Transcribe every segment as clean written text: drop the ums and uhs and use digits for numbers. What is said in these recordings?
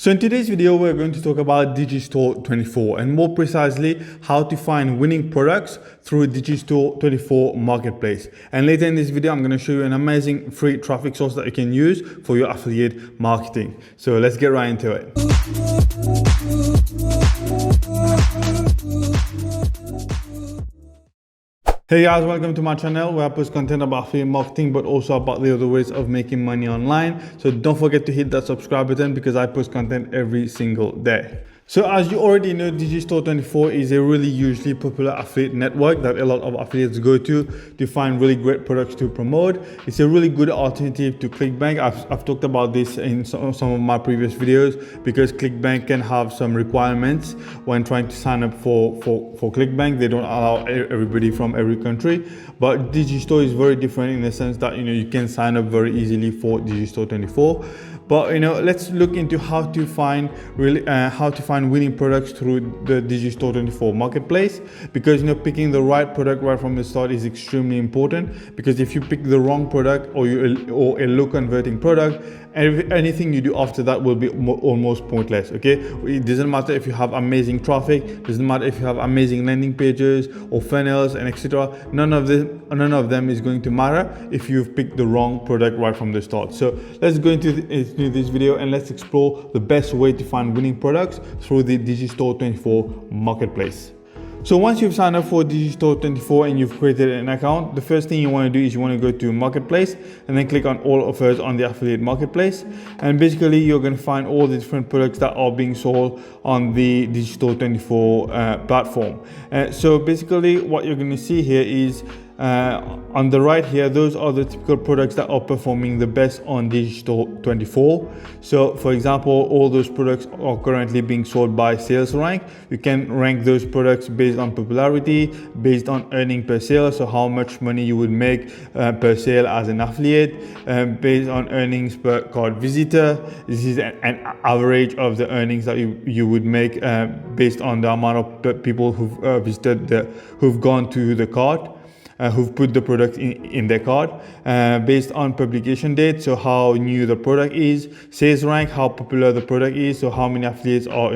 So in today's video, we're going to talk about Digistore24 and more precisely how to find winning products through Digistore24 marketplace. And later in this video, I'm going to show you an amazing free traffic source that you can use for your affiliate marketing. So let's get right into it. Hey guys, welcome to my channel where I post content about affiliate marketing but also about the other ways of making money online. So don't forget to hit that subscribe button because I post content every single day. So as you already know, Digistore24 is a really hugely popular affiliate network that a lot of affiliates go to find really great products to promote. It's a really good alternative to ClickBank. I've talked about this in some of my previous videos because ClickBank can have some requirements when trying to sign up for ClickBank. They don't allow everybody from every country, but Digistore is very different in the sense that you can sign up very easily for Digistore24. But let's look into how to find winning products through the Digistore24 marketplace, because picking the right product right from the start is extremely important. Because if you pick the wrong product or a low converting product, anything you do after that will be almost pointless. Okay, it doesn't matter if you have amazing traffic, doesn't matter if you have amazing landing pages or funnels and etc. None of them is going to matter if you've picked the wrong product right from the start. So let's go into this video and let's explore the best way to find winning products through the Digistore24 marketplace. So once you've signed up for Digistore24 and you've created an account, the first thing you want to do is you want to go to marketplace and then click on all offers on the affiliate marketplace. And basically you're going to find all the different products that are being sold on the Digistore24 platform. So basically what you're going to see here is on the right here, those are the typical products that are performing the best on Digistore24. So for example, all those products are currently being sold by sales rank. You can rank those products based on popularity, based on earning per sale, so how much money you would make per sale as an affiliate, based on earnings per cart visitor. This is an average of the earnings that you would make based on the amount of people who've who've gone to the cart. Who've put the product in their cart, based on publication date, so how new the product is, sales rank, how popular the product is, so how many affiliates are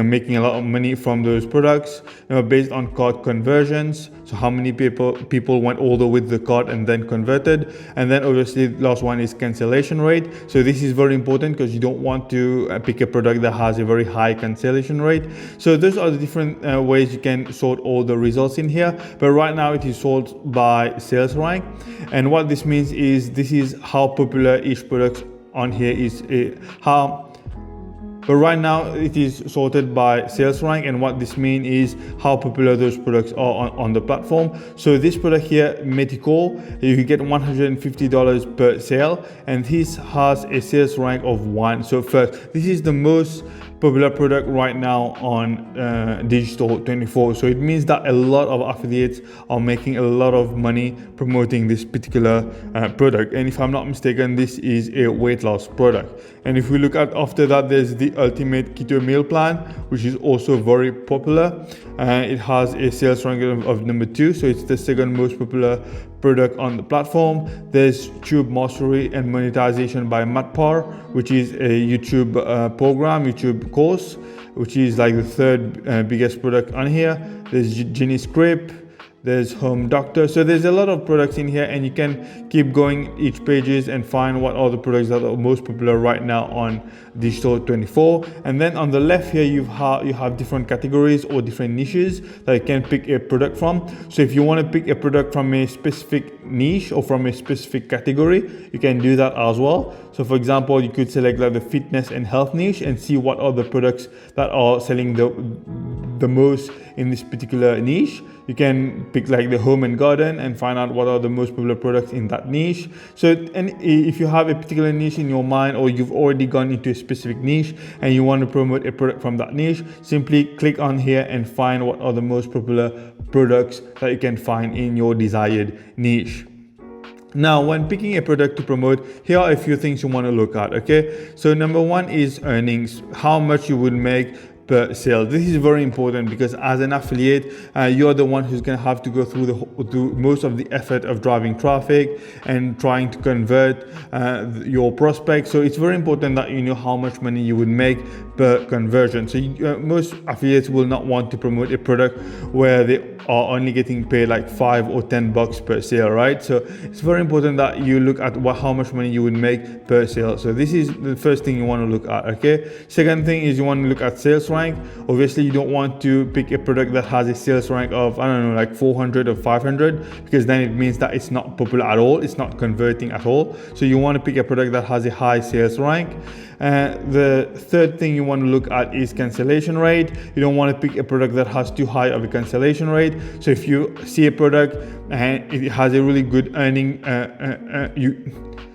making a lot of money from those products, based on cart conversions, so how many people went all the way with the cart and then converted. And then obviously the last one is cancellation rate. So this is very important because you don't want to pick a product that has a very high cancellation rate. So those are the different ways you can sort all the results in here, but right now it is sold by sales rank. And what this means is this is how popular each product on here is, but right now it is sorted by sales rank, and what this means is how popular those products are on the platform. So this product here, Medical, you can get $150 per sale, and this has a sales rank of 1. So first, this is the most popular product right now on Digistore24. So it means that a lot of affiliates are making a lot of money promoting this particular product. And if I'm not mistaken, this is a weight loss product. And if we look at after that, there's the Ultimate Keto Meal Plan, which is also very popular. It has a sales rank of number 2, so it's the second most popular product on the platform. There's Tube Mastery and Monetization by Matpar, which is a YouTube program, YouTube course, which is like the third biggest product on here. There's Genie Script, there's Home Doctor. So there's a lot of products in here, and you can keep going each pages and find what are the products that are most popular right now on Digistore24. And then on the left here, you have different categories or different niches that you can pick a product from. So if you want to pick a product from a specific niche or from a specific category, you can do that as well. So for example, you could select like the fitness and health niche and see what are the products that are selling the most in this particular niche. You can pick like the home and garden and find out what are the most popular products in that niche. So, and if you have a particular niche in your mind, or you've already gone into a specific niche and you want to promote a product from that niche, simply click on here and find what are the most popular products that you can find in your desired niche. Now, when picking a product to promote, here are a few things you want to look at. Okay, so number one is earnings, how much you would make per sale. This is very important because as an affiliate, you're the one who's going to have to go through do most of the effort of driving traffic and trying to convert your prospects. So it's very important that you know how much money you would make per conversion. So most affiliates will not want to promote a product where they are only getting paid like $5 or $10 per sale, right? So it's very important that you look at how much money you would make per sale. So this is the first thing you want to look at, okay? Second thing is you want to look at sales rank. Obviously you don't want to pick a product that has a sales rank of, I don't know, like 400 or 500, because then it means that it's not popular at all, it's not converting at all. So you want to pick a product that has a high sales rank. The third thing you want to look at is cancellation rate. You don't want to pick a product that has too high of a cancellation rate. So if you see a product and it has a really good earning,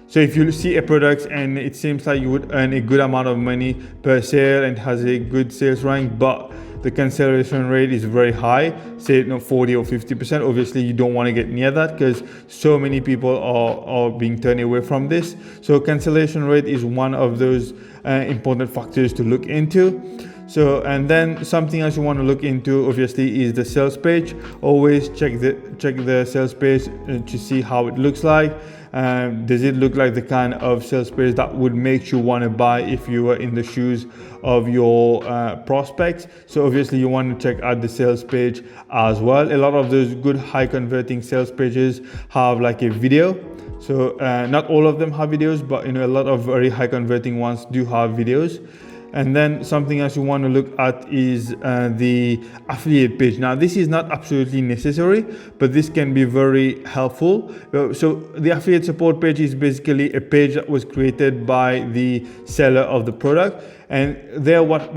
so if you see a product and it seems like you would earn a good amount of money per sale and has a good sales rank, but the cancellation rate is very high, say 40 or 50%, obviously you don't want to get near that because so many people are being turned away from this. So cancellation rate is one of those important factors to look into. So, and then something else you want to look into obviously is the sales page. Always check the sales page to see how it looks like. Does it look like the kind of sales page that would make you want to buy if you were in the shoes of your prospects? So obviously you want to check out the sales page as well. A lot of those good high converting sales pages have like a video. So not all of them have videos, but a lot of very high converting ones do have videos. And then something else you want to look at is the affiliate page. Now, this is not absolutely necessary, but this can be very helpful. So the affiliate support page is basically a page that was created by the seller of the product. And there, what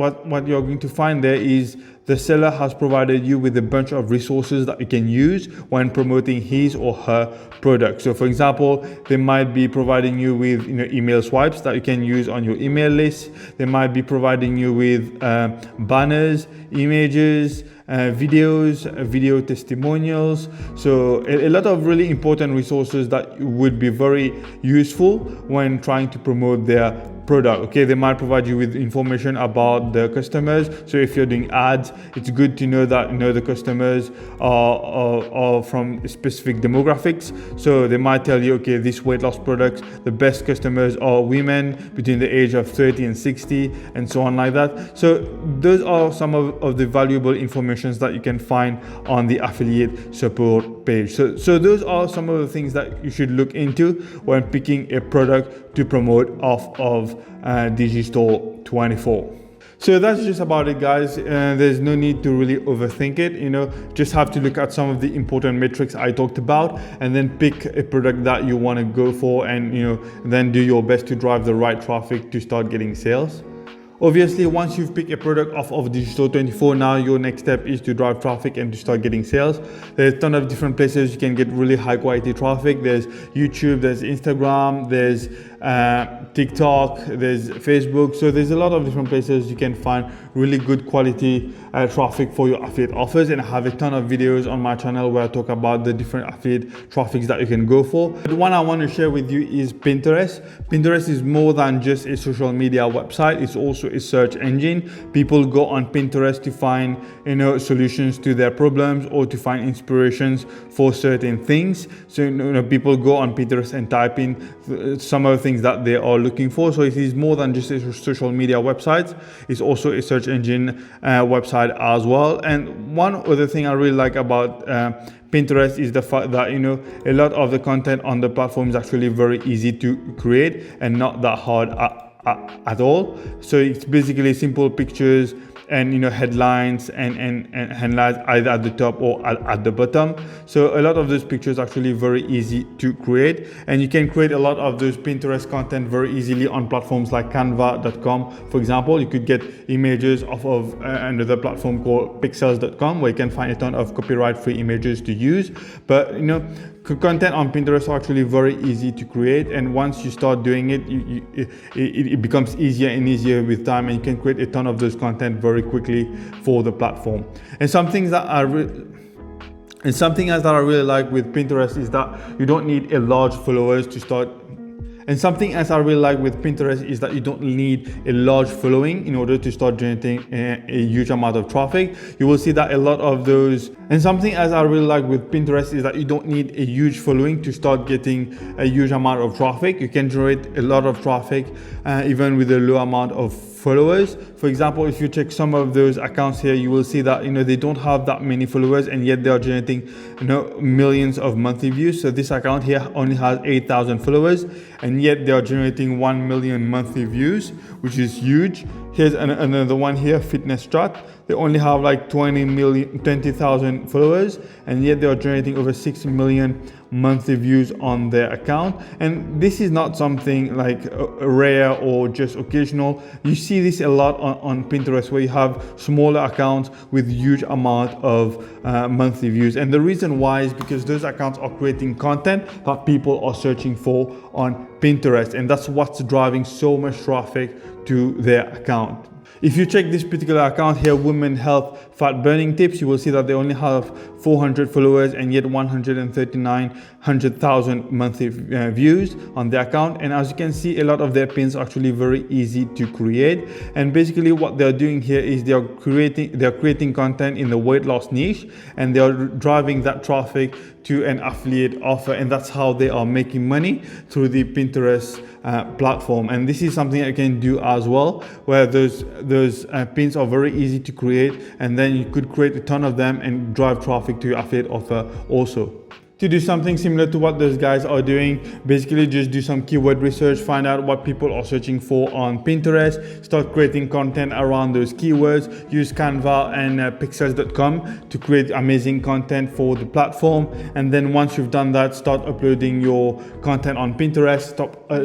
you're going to find there is the seller has provided you with a bunch of resources that you can use when promoting his or her product. So for example, they might be providing you with email swipes that you can use on your email list. They might be providing you with banners, images, videos, video testimonials. So a lot of really important resources that would be very useful when trying to promote their product. Okay, they might provide you with information about the customers. So if you're doing ads, it's good to know that the customers are from specific demographics. So they might tell you, okay, this weight loss products, the best customers are women between the age of 30 and 60 and so on like that. So those are some of the valuable informations that you can find on the affiliate support page. So those are some of the things that you should look into when picking a product to promote off of Digistore24. So that's just about it, guys. There's no need to really overthink it. Just have to look at some of the important metrics I talked about and then pick a product that you want to go for and then do your best to drive the right traffic to start getting sales. Obviously, once you've picked a product off of Digistore24, now your next step is to drive traffic and to start getting sales. There's a ton of different places you can get really high quality traffic. There's YouTube, there's Instagram, there's TikTok, there's Facebook. So there's a lot of different places you can find really good quality traffic for your affiliate offers. And I have a ton of videos on my channel where I talk about the different affiliate traffics that you can go for. The one I want to share with you is Pinterest. Pinterest is more than just a social media website. It's also a search engine. People go on Pinterest to find solutions to their problems or to find inspirations for certain things. So people go on Pinterest and type in some of the things that they are looking for. So it is more than just a social media website. It's also a search engine website as well. And one other thing I really like about Pinterest is the fact that a lot of the content on the platform is actually very easy to create and not that hard at all. So it's basically simple pictures and headlines and headlines either at the top or at the bottom. So a lot of those pictures are actually very easy to create, and you can create a lot of those Pinterest content very easily on platforms like canva.com. For example, you could get images off of another platform called pixels.com, where you can find a ton of copyright free images to use. But content on Pinterest are actually very easy to create, and once you start doing it, it becomes easier and easier with time, and you can create a ton of those content very quickly for the platform. And something else that I really like with Pinterest is that you don't need a large followers to start. And something else I really like with Pinterest is that you don't need a large following in order to start generating a huge amount of traffic. You will see that a lot of those, and something else I really like with Pinterest is that you don't need a huge following to start getting a huge amount of traffic. You can generate a lot of traffic even with a low amount of followers. For example, if you check some of those accounts here, you will see that they don't have that many followers, and yet they are generating millions of monthly views. So this account here only has 8,000 followers, and yet they are generating 1 million monthly views, which is huge. Here's another one here, Fitness Strat. They only have like 20,000 followers, and yet they are generating over 6 million monthly views on their account. And this is not something like rare or just occasional. You see this a lot on Pinterest, where you have smaller accounts with huge amount of monthly views. And the reason why is because those accounts are creating content that people are searching for on Pinterest, and that's what's driving so much traffic to their account. If you check this particular account here, Women Health Fat Burning Tips, you will see that they only have 400 followers and yet 139,000 monthly views on their account. And as you can see, a lot of their pins are actually very easy to create. And basically what they're doing here is they're creating content in the weight loss niche, and they are driving that traffic to an affiliate offer, and that's how they are making money through the Pinterest platform. And this is something I can do as well, where those pins are very easy to create, and then you could create a ton of them and drive traffic to your affiliate offer also. To do something similar to what those guys are doing, basically just do some keyword research, find out what people are searching for on Pinterest, start creating content around those keywords, use Canva and pixels.com to create amazing content for the platform. And then once you've done that, start uploading your content on Pinterest,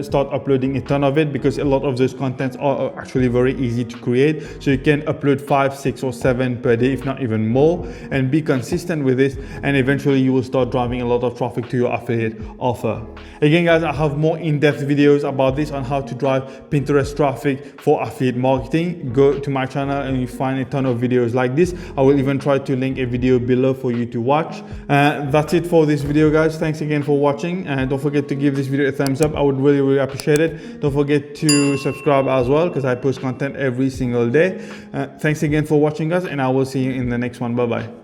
start uploading a ton of it, because a lot of those contents are actually very easy to create. So you can upload 5, 6 or 7 per day, if not even more, and be consistent with this, and eventually you will start driving a lot of traffic to your affiliate offer. Again guys, I have more in-depth videos about this on how to drive Pinterest traffic for affiliate marketing. Go to my channel and you find a ton of videos like this. I will even try to link a video below for you to watch. That's it for this video guys. Thanks again for watching, and don't forget to give this video a thumbs up. I would really appreciate it. Don't forget to subscribe as well, because I post content every single day. Thanks again for watching guys, and I will see you in the next one. Bye bye.